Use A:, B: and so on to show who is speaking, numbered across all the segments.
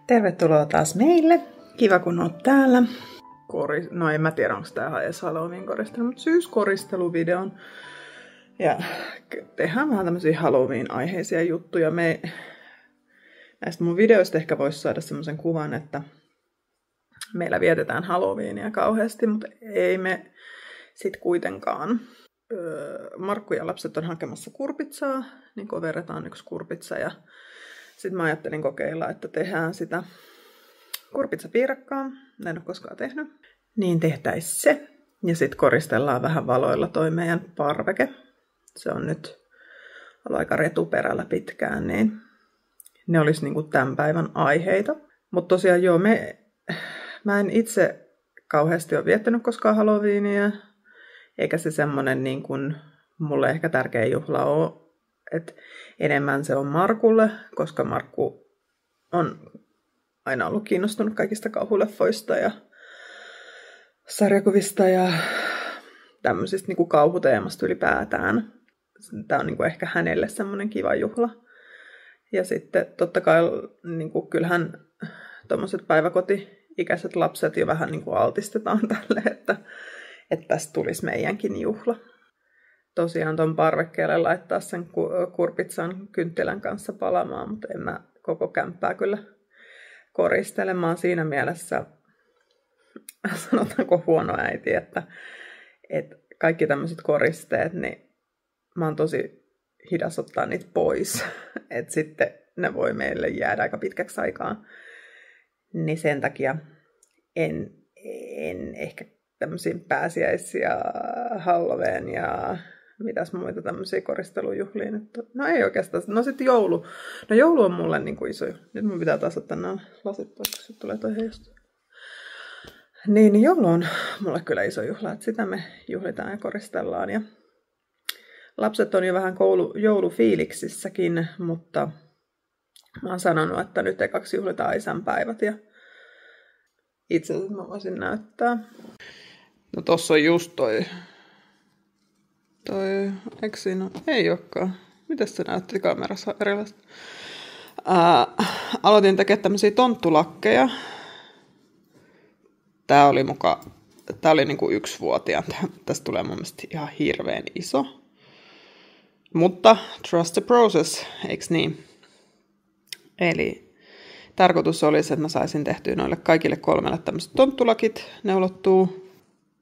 A: Tervetuloa taas meille. Kiva kun oot täällä. No en mä tiedä, onko tää edes Halloween koristelu, mutta syyskoristeluvideon. Ja tehdään vähän tämmöisiä Halloween-aiheisia juttuja. Näistä mun videoista ehkä voisi saada semmoisen kuvan, että meillä vietetään Halloweenia kauheasti, mutta ei me sit kuitenkaan. Markku ja lapset on hakemassa kurpitsaa, niin verrataan yksi kurpitsa ja sitten mä ajattelin kokeilla, että tehdään sitä kurpitsapiirakkaa. En ole koskaan tehnyt. Niin tehtäisiin se. Ja sitten koristellaan vähän valoilla toi meidän parveke. Se on nyt ollut aika retuperällä pitkään, niin ne olisi niinku tämän päivän aiheita. Mutta tosiaan joo, mä en itse kauheasti ole viettänyt koskaan Halloweenia. Eikä se semmonen niin kuin mulle ehkä tärkeä juhla ole. Että enemmän se on Markulle, koska Markku on aina ollut kiinnostunut kaikista kauhuleffoista ja sarjakuvista ja tämmöisistä niin kuin kauhuteemasta ylipäätään. Tämä on niin kuin ehkä hänelle semmoinen kiva juhla. Ja sitten totta kai niin kuin kyllähän tommoset päiväkoti-ikäiset lapset jo vähän niin kuin altistetaan tälle, että tästä tulisi meidänkin juhla. Tosiaan ton parvekkeelle laittaa sen kurpitsan kynttilän kanssa palamaan, mutta en mä koko kämppää kyllä koristelemaan siinä mielessä, sanotaanko huono äiti, että kaikki tämmöiset koristeet, niin mä oon tosi hidas ottaa niitä pois. Että sitten ne voi meille jäädä aika pitkäksi aikaa. Niin sen takia en ehkä tämmöisiä pääsiäisiä, Halloween ja mitäs muita tämmöisiä koristelujuhlia nyt. No ei oikeastaan. No sitten joulu. No joulu on mulle niin kuin iso. Nyt mun pitää taas ottaa nämä lasit pois, kun sitten tulee toi heijastus. Niin joulu on mulle kyllä iso juhla, että sitä me juhlitaan ja koristellaan. Ja lapset on jo vähän joulufiiliksissäkin, mutta mä oon sanonut, että nyt ekaksi juhlitaan isänpäivät ja itse asiassa mä voisin näyttää. No tossa on just toi, eikö siinä? Ei olekaan. Mitäs se näytti kamerassa erilaista? Aloitin tekemään tämmösiä tonttulakkeja. Tää oli niinku 1-vuotiaan. Tästä tulee mun mielestä ihan hirveän iso. Mutta trust the process, eiks niin? Eli tarkoitus olisi, että mä saisin tehtyä noille kaikille 3 tämmöiset tonttulakit neulottuu.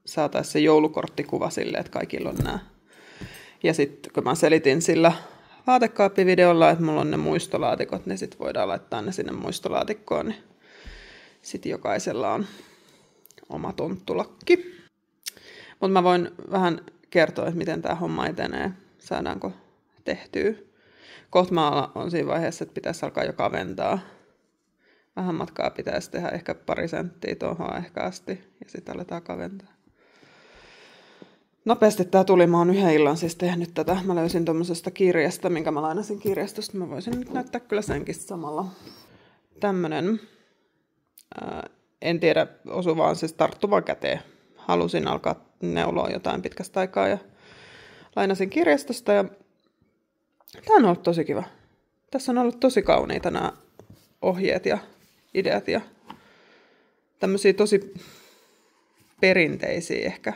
A: Saataisiin se joulukorttikuva silleen, että kaikilla on nämä. Ja sitten kun mä selitin sillä vaatekaappivideolla, että mulla on ne muistolaatikot, niin sitten voidaan laittaa ne sinne muistolaatikkoon. Niin sitten jokaisella on oma tonttulakki. Mutta mä voin vähän kertoa, että miten tämä homma etenee. Saadaanko tehtyä. Kohta mä on siinä vaiheessa, että pitäisi alkaa jo kaventaa. Vähän matkaa pitäisi tehdä ehkä 2 senttiä tuohon ehkä asti. Ja sitten aletaan kaventaa. Nopeasti tää tuli. Mä oon 1 illan siis tehnyt tätä. Mä löysin tommosesta kirjasta, minkä mä lainasin kirjastosta. Mä voisin nyt näyttää kyllä senkin samalla. Tämmönen. En tiedä, osu vaan siis tarttuva käteen. Halusin alkaa neuloa jotain pitkästä aikaa ja lainasin kirjastosta ja tää on ollut tosi kiva. Tässä on ollut tosi kauniita nämä ohjeet ja ideat ja tämmöisiä tosi perinteisiä ehkä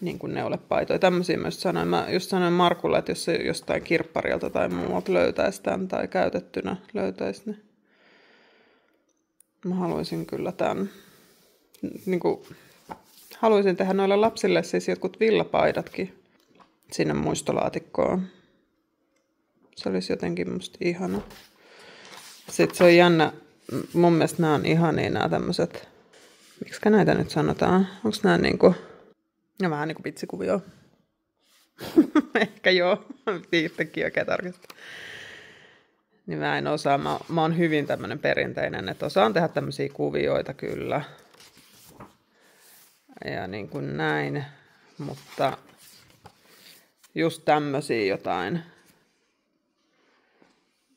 A: niin kuin neulepaitoja. Tämmöisiä mä just sanoin Markulle, että jos se jostain kirpparilta tai muualta löytäisi tämän tai käytettynä löytäisi, niin mä haluaisin kyllä tämän. Niin kuin, haluaisin tehdä noille lapsille siis jotkut villapaidatkin sinne muistolaatikkoon. Se olisi jotenkin musta ihana. Sitten se on jännä. Mun mielestä nämä on ihania nämä tämmöiset. Miksikä näitä nyt sanotaan? Onko nämä niinku. No vähän niinku pitsikuvio. Ehkä joo. Yhtäkkiä oikein tarkistaa. Niin mä en osaa. Mä oon hyvin tämmönen perinteinen, että osaan tehdä tämmöisiä kuvioita kyllä. Ja niin kuin näin. Mutta just tämmöisiä jotain.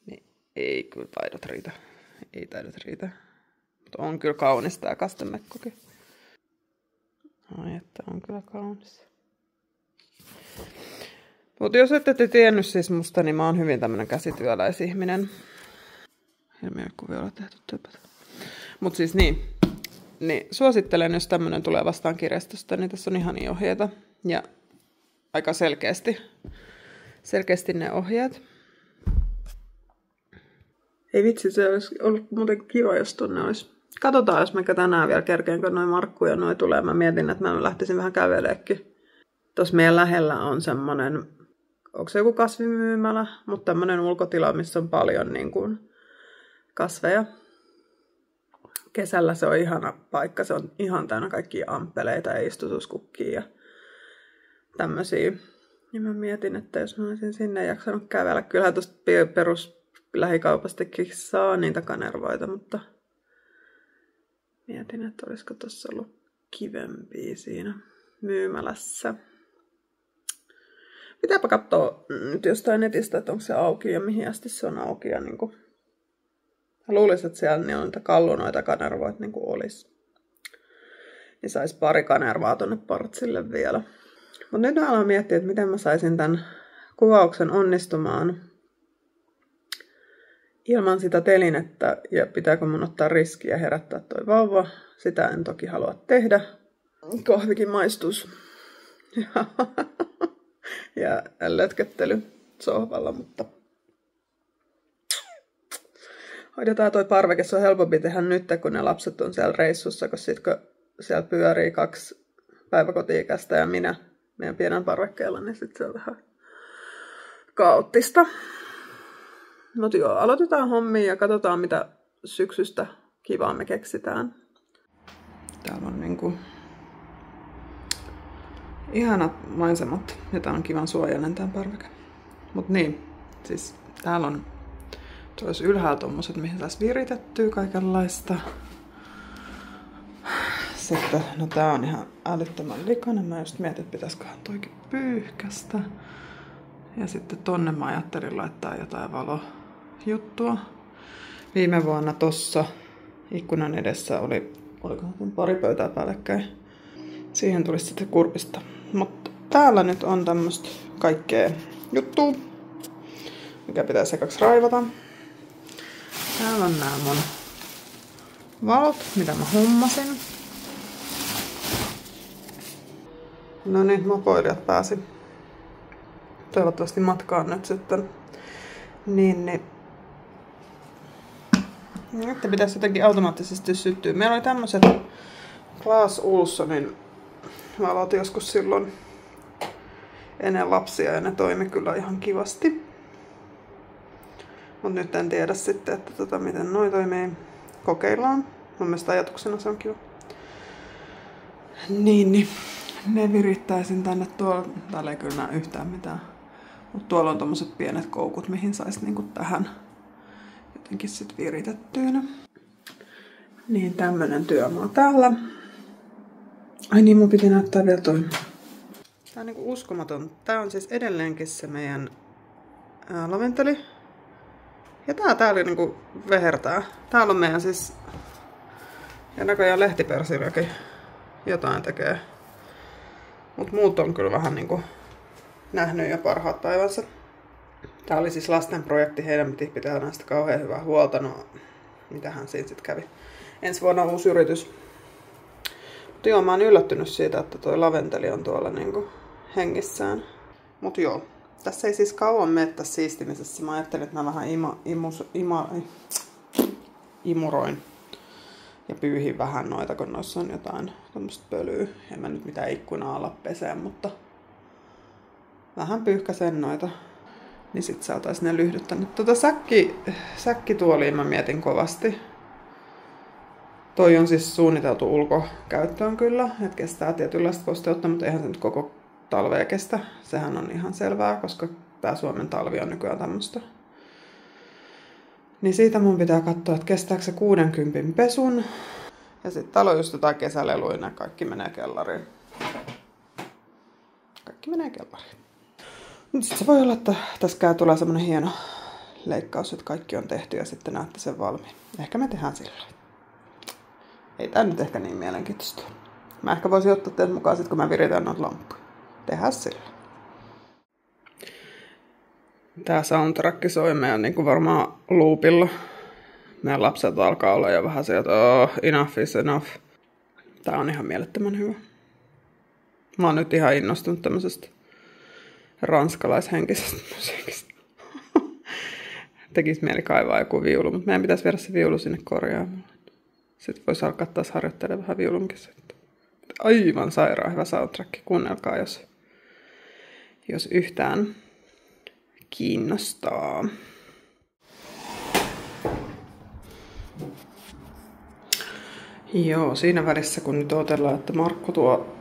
A: Niin ei kyllä taidot riitä. Ei taidot riitä. Mutta on kyllä kaunis tää kastemekkokin. Ai että on kyllä kaunis. Mutta jos ette tiennyt siis musta, niin mä oon hyvin tämmönen käsityöläisihminen. Ilmiökuvia on tehty töpötä. Mutta siis niin, suosittelen, jos tämmöinen tulee vastaan kirjastosta, niin tässä on ihania ohjeita. Ja aika selkeästi ne ohjeet. Ei vitsi, se olisi ollut muuten kiva, jos tunne olisi. Katsotaan, jos mä tänään vielä kerkeenkö noin Markku ja noin tulee. Mä mietin, että mä lähtisin vähän käveleekin. Tuossa meidän lähellä on semmoinen, onko se joku kasvimyymälä, mutta tämmöinen ulkotila, missä on paljon niin kuin kasveja. Kesällä se on ihana paikka, se on ihan täynnä kaikkia amppeleita ja istutuskukkia ja tämmöisiä. Ja mä mietin, että jos mä olisin sinne jaksanut kävellä, kyllähän tuosta perus lähikaupastakin saa niitä kanervoita, mutta mietin, että olisiko tuossa ollut kivempia siinä myymälässä. Pitääpä katsoa nyt jostain netistä, että onko se auki ja mihin asti se on auki. Ja niin kuin, luulisin, että siellä niin on niitä kallunoita kanervoita niin kuin olisi. Niin saisi pari kanervaa tonne partsille vielä. Mutta nyt mä aloin miettiä, että miten mä saisin tämän kuvauksen onnistumaan ilman sitä telinettä ja pitääkö mun ottaa riskiä herättää toi vauva. Sitä en toki halua tehdä. Kahvikin maistus. Ja lötköttely sohvalla, mutta hoidetaan toi parveke. Se on helpompi tehdä nyt, kun ne lapset on siellä reissussa, kun siellä pyörii 2 päiväkoti-ikäistä ja minä meidän pienen parvekkeella, niin sitten se on vähän kaoottista. Mutta joo, aloitetaan hommia ja katsotaan, mitä syksystä kivaa me keksitään. Täällä on niinku ihanat maisemat ja tää on kivan suojainen tää parveke. Mut niin, siis täällä on tuossa ylhäällä tommoset, mihin saisi viritettyä kaikenlaista. Sitten, no tää on ihan älyttömän likainen. Mä just mietin, että pitäisiköhän toikin pyyhkästä. Ja sitten tonne mä ajattelin laittaa jotain valojuttua. Viime vuonna tossa ikkunan edessä olikohan pari pöytää päällekkäin. Siihen tulisi sitten kurpista. Mutta täällä nyt on tämmöstä kaikkea juttua, mikä pitää sekaksi raivata. Täällä on nämä mun valot, mitä mä hommasin. No niin, mopoilijat pääsi toivottavasti matkaan nyt sitten. Niin. Nyt pitäisi jotenkin automaattisesti syttyä. Meillä oli tämmöiset Clas Ohlsonin valot joskus silloin ennen lapsia ja ne toimi kyllä ihan kivasti. Mut nyt en tiedä sitten, että miten noi toimii. Kokeillaan. Mun mielestä ajatuksena se on kiva. Niin. Ne virittäisin tänne tuolla. Täällä ei kyllä näe yhtään mitään. Mutta tuolla on tommoset pienet koukut, mihin sais niinku tähän jotenkin sit viritettyynä. Niin, tämmönen työmaa täällä. Ai niin, mun piti näyttää vielä toi. Tää on niinku uskomaton. Tää on siis edelleenkin se meidän laventeli. Ja tää täällä niinku vehertää. Täällä on meidän siis ja näköjään lehtipersilökin jotain tekee. Mut muut on kyllä vähän niinku nähnyt jo parhaat päivänsä. Tää oli siis lasten projekti, heidän piti pitää näistä kauhean hyvää huolta. No, mitähän siinä sitten kävi. Ensi vuonna uusi yritys. Mutta joo, mä oon yllättynyt siitä, että toi laventeli on tuolla niinku hengissään. Mut joo, tässä ei siis kauan mene tässä siistimisessä. Mä ajattelin, että mä vähän imuroin ja pyyhin vähän noita, kun noissa on jotain tämmöstä pölyä. En mä nyt mitään ikkunaa ala peseen, mutta vähän pyyhkäsen noita. Niin sit saataisiin ne lyhdyt tänne. Säkkituoliin mä mietin kovasti. Toi on siis suunniteltu ulkokäyttöön kyllä, että kestää tietynlaista kosteutta, mutta eihän se nyt koko talvea kestä. Sehän on ihan selvää, koska tää Suomen talvi on nykyään tämmöstä. Niin siitä mun pitää katsoa, että kestääkö se 60 pesun. Ja sit täällä on just jotain kesäleluina, kaikki menee kellariin. Kaikki menee kellariin. Mutta sitten se voi olla, että tässä tulee semmonen hieno leikkaus, että kaikki on tehty ja sitten näette sen valmiin. Ehkä me tehdään sillä. Ei tää nyt ehkä niin mielenkiintoista. Mä ehkä voisin ottaa teidät mukaan sit, kun mä viritän noita lamppuja. Tehdään sillä. Tää soundtrack soi meidän niin kuin varmaan loopilla. meidän lapset alkaa olla jo vähän se, että enough is enough. Tää on ihan mielettömän hyvä. Mä oon nyt ihan innostunut tämmöisestä ranskalaishenkisestä musiikista. Tekis mieli kaivaa joku viulu, mutta meidän pitäisi viedä se viulu sinne korjaamaan. Sitten voisi alkaa taas harjoittelemaan vähän viulunkin. Aivan sairaan hyvä soundtrack. Kuunnelkaa, jos yhtään kiinnostaa. Joo, siinä välissä kun nyt odotellaan, että Markku tuo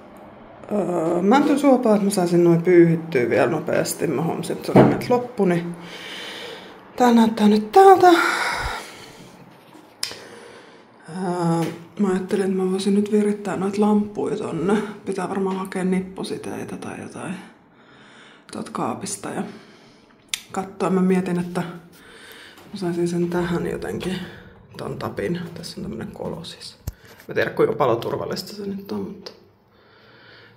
A: mäntysuopaa, että mä saisin noin pyyhittyä vielä nopeasti. Mä huomasin, että se oli nyt loppu, niin tää näyttää nyt täältä. Mä ajattelin, että mä voisin nyt virittää noita lampuja tonne. Pitää varmaan hakea nippositeitä tai jotain tuolta kaapista ja katsoa. Mä mietin, että mä saisin sen tähän jotenkin, ton tapin. Tässä on tämmönen kolo siis. Mä tiedän kuinka paloturvallista se nyt on, mutta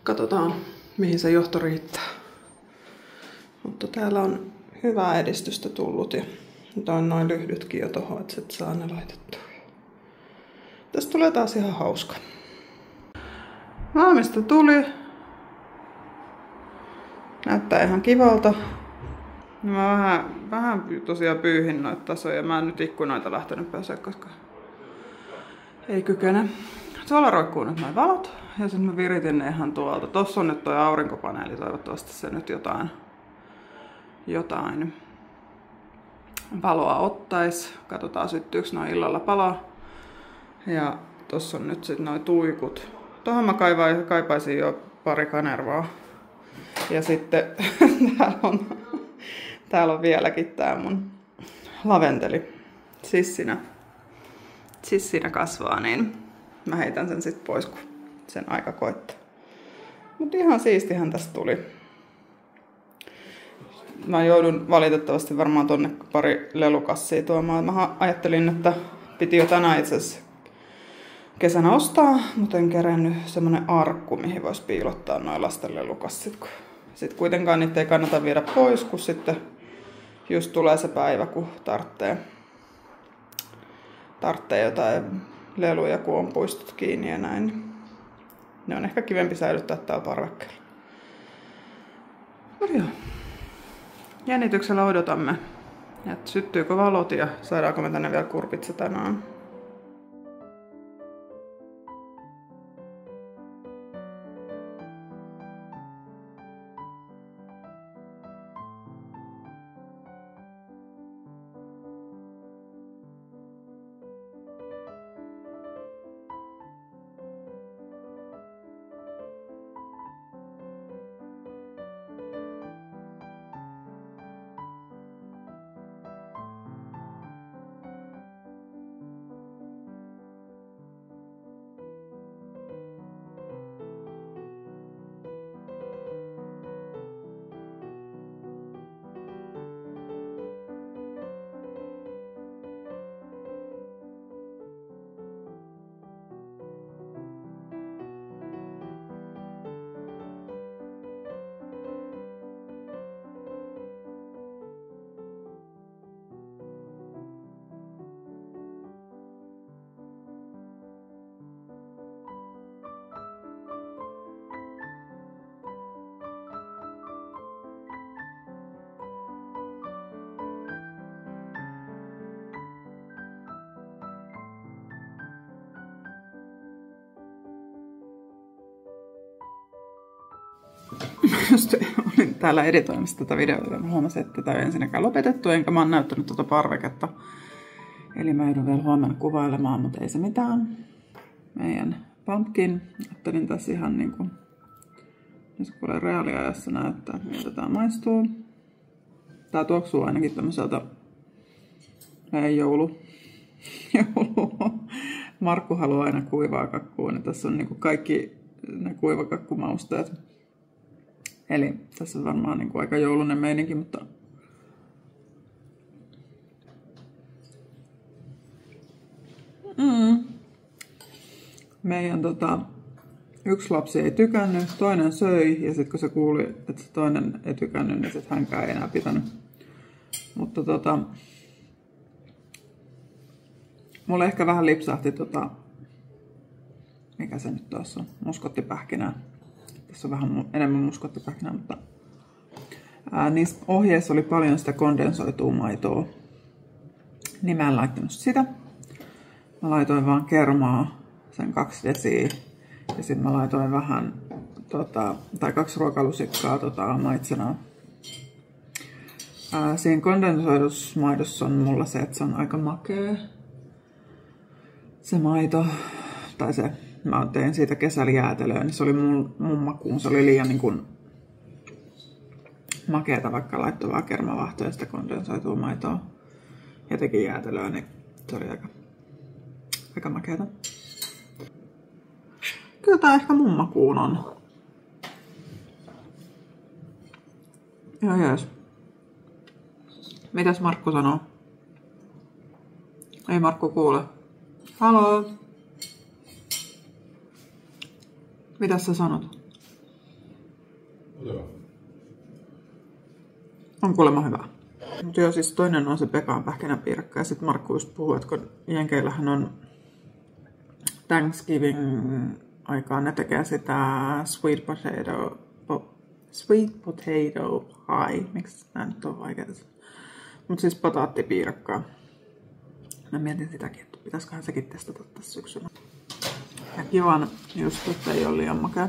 A: katsotaan mihin se johto riittää. Mutta täällä on hyvää edistystä tullut ja nyt on noin lyhdytkin jo tohon, että sit saa ne laitettua. Tästä tulee taas ihan hauska. Valmista tuli. Näyttää ihan kivalta. Mä vähän tosiaan pyyhin noita tasoja. Mä en nyt ikkunoita lähtenyt pääsee, koska ei kykene. Tuolla roikkuu nyt noin valot. Ja sitten mä viritin ne ihan tuolta. Tossa on nyt toi aurinkopaneeli. Toivottavasti se nyt jotain valoa ottais. Katsotaan syttyykö noin illalla paloa. Ja tossa on nyt sitten noi tuikut. Tuohon mä kaipaisin jo pari kanervaa. Ja sitten täällä on vieläkin tää mun laventeli sissinä kasvaa, niin mä heitän sen sit pois, kun sen aika koittaa. Mut ihan siistihän tästä tuli. Mä joudun valitettavasti varmaan tonne pari lelukassia tuomaan. Mä ajattelin, että piti jo tänään itse asiassa kesänä ostaa, mutta en kerennyt semmonen arkku, mihin voisi piilottaa noin lasten lelukassit. Sitten kuitenkaan niitä ei kannata viedä pois, kun sitten just tulee se päivä, kun tarvitsee jotain leluja, kun on puistot kiinni ja näin. Ne on ehkä kivempi säilyttää täällä parvekkeella. No joo. Jännityksellä odotamme, että syttyykö valot ja saadaanko me tänne vielä kurpitsa tänään. Just olin täällä editoimassa tätä videota ja huomasin, että tätä ei ensinnäkään lopetettu, enkä mä oon näyttänyt tuota parveketta. Eli mä joudun vielä huomenna kuvailemaan, mutta ei se mitään. Meidän pumpkin. Ajattelin tässä ihan niinku, jos kuulee reaaliajassa näyttää, miltä tää maistuu. Tää tuoksuu ainakin tämmöiseltä joulu. Markku haluaa aina kuivaa kakkua, niin tässä on niinku kaikki ne kuivakakkumausteet. Eli tässä on varmaan niinku aika joulunen meininki, mutta meidän yksi lapsi ei tykännyt, toinen söi ja sitten kun se kuuli, että se toinen ei tykännyt, niin sitten hänkään ei enää pitänyt. Mutta Mulle ehkä vähän lipsahti mikä se nyt tuossa on, muskottipähkinää. Tässä on vähän enemmän muskottipähkinää, mutta niissä ohjeissa oli paljon sitä kondensoitua maitoa. Niin mä en laittanut sitä. Mä laitoin vaan kermaa, sen 2 desiä. Ja sitten mä laitoin vähän, tai 2 ruokalusikkaa maitsenaa. Siinä kondensoidussa maidossa on mulla se, että se on aika makea. Se maito, tai se, mä tein siitä kesällä jäätelöä, niin se oli mun makuun. Se oli liian niin kuin makeata, vaikka laittoi vaan kermavahtoa ja sitä kondensoitua maitoa. Ja teki jäätelöä, niin se oli aika makeata. Kyllä tää ehkä mun makuun on. Joo jees. Mitäs Markku sanoo? Ei Markku kuule. Haloo. Mitäs sä sanot?
B: Hyvä.
A: On kuulemma hyvä. Mutta joo, siis toinen on se pekan pähkinäpiirakka ja sitten Markku just puhuu, että kun jenkeillähän on Thanksgiving aikaan, ne tekee sitä sweet potato pie. Miksi nää nyt on vaikeita? Mutta siis pataattipiirakkaa. Mä mietin sitäkin, että pitäisiköhän sekin testata tässä syksyllä. Ja kivan just, että ei ole liian makea.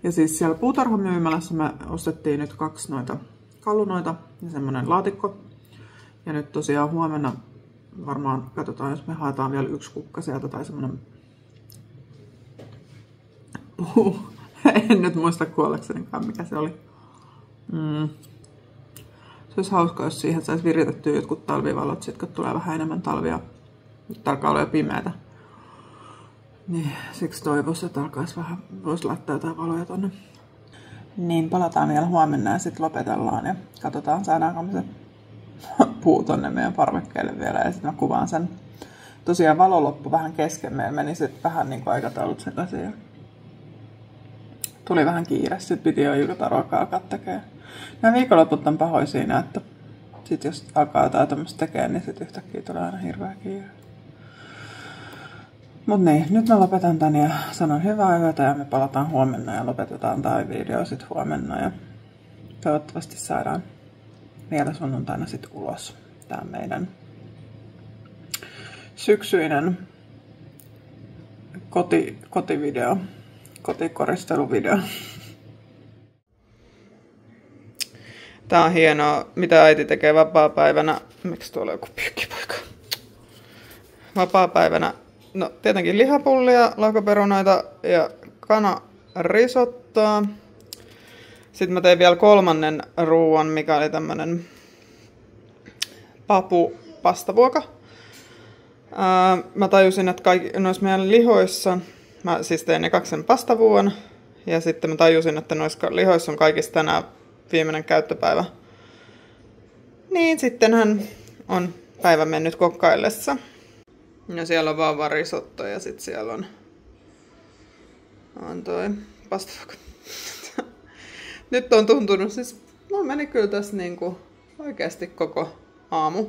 A: Ja siis siellä puutarhamyymälässä me ostettiin nyt 2 noita kalunoita ja semmonen laatikko. Ja nyt tosiaan huomenna varmaan katsotaan, jos me haetaan vielä 1 kukka sieltä tai semmonen puu. En nyt muista kuollaksenikaan mikä se oli. Se olisi hauskaa, jos siihen saisi viritettyä jotkut talvivalot, sit kun tulee vähän enemmän talvia. Nyt alkaa olla jo pimeätä. Niin, siksi toivoisin, että alkaisi vähän, voisi laittaa jotain valoja tonne. Niin, palataan vielä huomenna ja sitten lopetellaan ja katsotaan, saadaanko me se puu tonne meidän parvekkeelle vielä ja sitten mä kuvaan sen. Tosiaan valo loppu vähän kesken, meillä meni sitten vähän niin kuin aikataulut sekaisin ja tuli vähän kiire, sitten piti jo iltaruokaa alkaa tekemään. Nämä viikonloput on pahoin siinä, että sit jos alkaa jotain tämmöistä tekemään, niin sitten yhtäkkiä tulee aina hirveä kiire. Mut niin, nyt mä lopetan tän ja sanon hyvää yötä ja me palataan huomenna ja lopetetaan tää video sit huomenna. Ja toivottavasti saadaan vielä sunnuntaina sit ulos tää meidän syksyinen kotivideo, kotikoristeluvideo. Tää on hienoa, mitä äiti tekee vapaapäivänä. Miksi tuolla on joku pyykkipoika? Vapaapäivänä. No tietenkin lihapullia, laukoperunoita ja kanarisottoa. Sitten mä tein vielä 3. ruuan, mikä oli tämmönen papupastavuoka. Mä tajusin, että noissa meidän lihoissa, mä siis tein ekaksi pastavuon. Ja sitten mä tajusin, että noissa lihoissa on kaikista tänään viimeinen käyttöpäivä. Niin sittenhän on päivä mennyt kokkaillessa. Ja siellä on vauvarisotto ja sitten siellä on toi pastavuokka. Nyt on tuntunut siis, meni kyllä tässä niinku oikeasti koko aamu.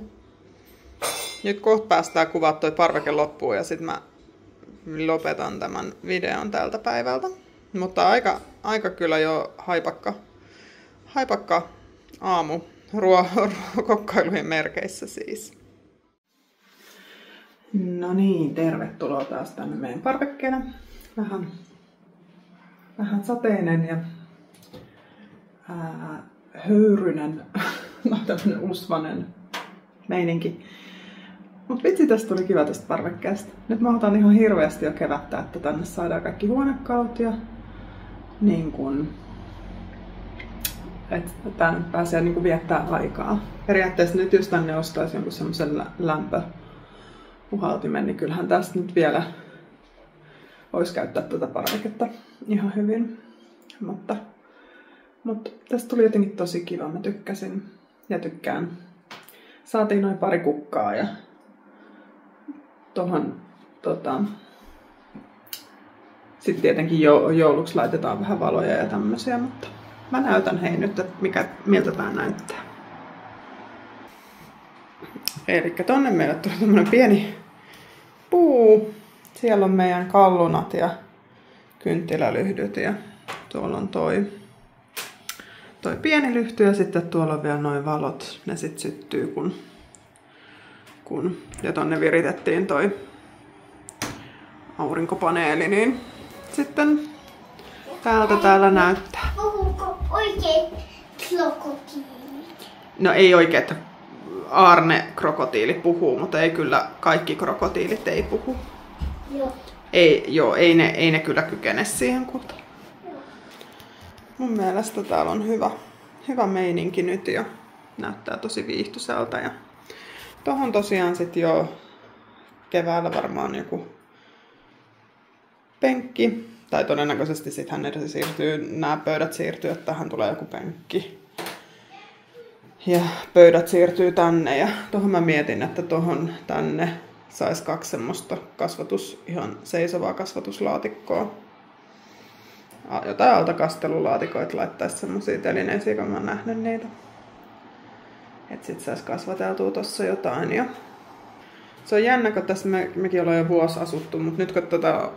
A: Nyt kohta päästään kuvaa toi parveke loppuun ja sitten mä lopetan tämän videon tältä päivältä. Mutta aika kyllä jo haipakka aamu kokkailujen merkeissä siis. No niin, tervetuloa taas tänne meidän parvekkeelle. Vähän sateinen ja höyrynen, tämmönen usvanen meininki. Mut vitsi, tästä tuli kiva tästä parvekkeesta. Nyt mä otan ihan hirveästi jo kevättä, että tänne saadaan kaikki huonekalut ja niin kun, että tänne pääsee niin kun viettää aikaa. Periaatteessa nyt jos tänne ostaisi jonkun semmosen lämpöpuhaltimen, niin kyllähän tästä nyt vielä voisi käyttää tätä parveketta ihan hyvin. Mutta tästä tuli jotenkin tosi kiva, mä tykkäsin ja tykkään. Saatiin noin pari kukkaa ja tuohon sitten tietenkin jouluksi laitetaan vähän valoja ja tämmösiä, mutta mä näytän hei nyt, että miltä tää näyttää. Elikkä tonne meille tuli tämmönen pieni puu. Siellä on meidän kallunat ja kynttilälyhdyt ja tuolla on toi pieni lyhty ja sitten tuolla on vielä noin valot. Ne sit syttyy kun ja tonne viritettiin toi aurinkopaneeli, niin sitten täältä täällä näyttää.
C: Puhuuko oikein krokotiilit?
A: No ei oikein, että aarne-krokotiili puhuu, mutta ei kyllä kaikki krokotiilit ei puhu.
C: Joo.
A: Ei ne kyllä kykene siihen kutaan. Mun mielestä täällä on hyvä meininki nyt ja näyttää tosi viihtysältä. Ja tohon tosiaan sit jo keväällä varmaan joku penkki. Tai todennäköisesti sitten nämä pöydät siirtyy, että tähän tulee joku penkki. Ja pöydät siirtyy tänne ja tuohon mä mietin, että tänne sais 2 semmoista ihan seisovaa kasvatuslaatikkoa. Jotain altakastelulaatikoita laittaisi semmosia telineisiä, kun mä oon nähnyt niitä. Et sit sais kasvateltua tossa jotain. Ja se on jännä, kun tässä mekin ollaan jo vuosi asuttu, mutta nyt kun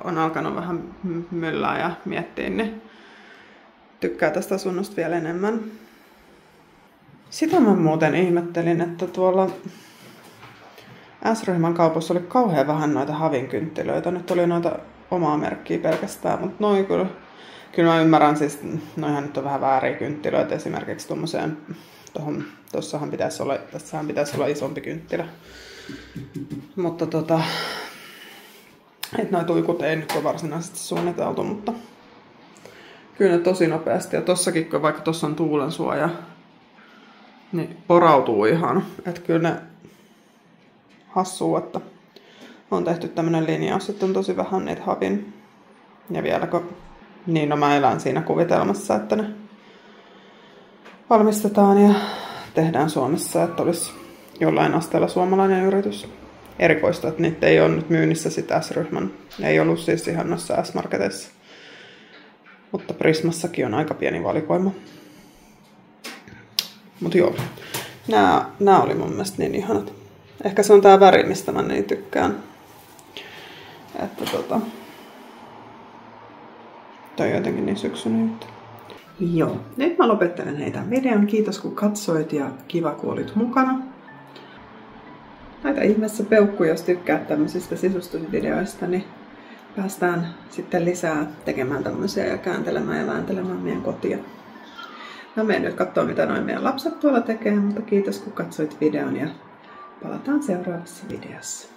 A: on alkanut vähän myllää ja miettiä, niin tykkää tästä asunnosta vielä enemmän. Sitä mä muuten ihmettelin, että tuolla S-ryhmän kaupassa oli kauhean vähän noita havinkynttilöitä. Nyt oli noita omaa merkkiä pelkästään, mutta noin kyllä mä ymmärrän, siis noihan nyt on vähän vääriä kynttilöitä. Esimerkiksi tommoseen, tässähän pitäisi olla isompi kynttilä. Mutta et noi tuikut ei nyt ole varsinaisesti suunniteltu, mutta kyllä ne tosi nopeasti. Ja tossakin, vaikka tossa on tuulensuoja, niin porautuu ihan. Että kyllä ne hassuu, että on tehty tämmönen linjaus, että on tosi vähän niitä havin. Ja vieläkö, niin no mä elän siinä kuvitelmassa, että ne valmistetaan ja tehdään Suomessa, että olisi jollain asteella suomalainen yritys. Erikoista, että niitä ei ole nyt myynnissä sit S-ryhmän. ei ollut siis ihan noissa S-marketeissa. Mutta Prismassakin on aika pieni valikoima. Mutta joo, nää oli mun mielestä niin ihanat. Ehkä se on tää väri, mistä mä niin tykkään. Että toi on jotenkin niin syksyinen juttu. Joo, nyt mä lopettelen heitä videon. Kiitos kun katsoit ja kiva kun olit mukana. Laita ihmeessä peukku, jos tykkäät tämmöisistä sisustusvideoista, niin päästään sitten lisää tekemään tämmöisiä ja kääntelemään ja vääntelemään meidän kotia. Mä menen nyt katsoa, mitä noin meidän lapset tuolla tekee, mutta kiitos kun katsoit videon ja palataan seuraavassa videossa.